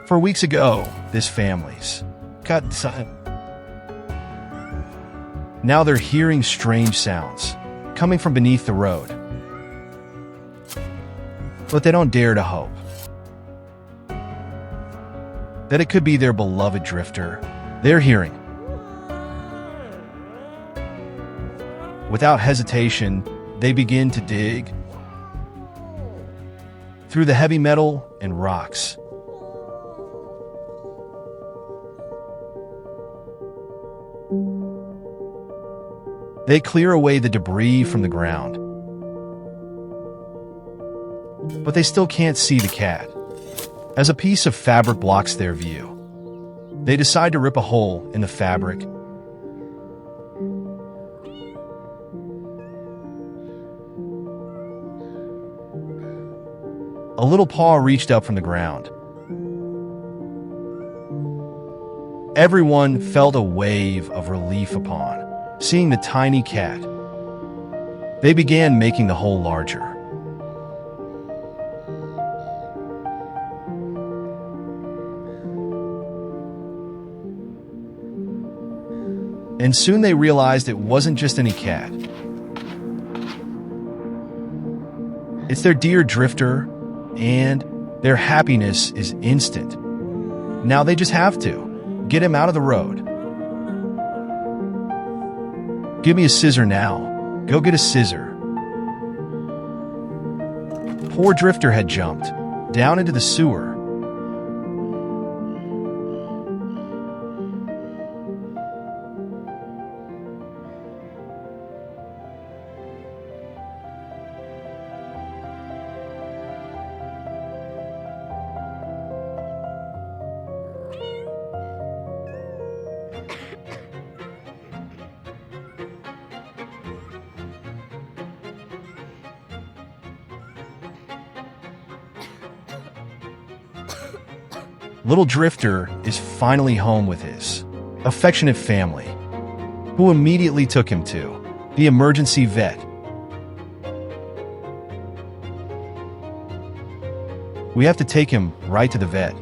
For weeks ago, this family's got something. Now they're hearing strange sounds coming from beneath the road. But they don't dare to hope that it could be their beloved drifter they're hearing. Without hesitation, they begin to dig through the heavy metal and rocks. They clear away the debris from the ground. But they still can't see the cat, as a piece of fabric blocks their view. They decide to rip a hole in the fabric. A little paw reached up from the ground. Everyone felt a wave of relief upon seeing the tiny cat. They began making the hole larger. And soon they realized it wasn't just any cat. It's their dear drifter, and their happiness is instant. Now they just have to get him out of the road. Give me a scissor now. Go get a scissor. Poor drifter had jumped down into the sewer. Little Drifter is finally home with his affectionate family, who immediately took him to the emergency vet. We have to take him right to the vet.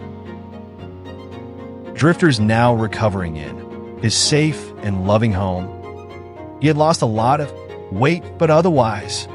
Drifter's now recovering in his safe and loving home. He had lost a lot of weight, but otherwise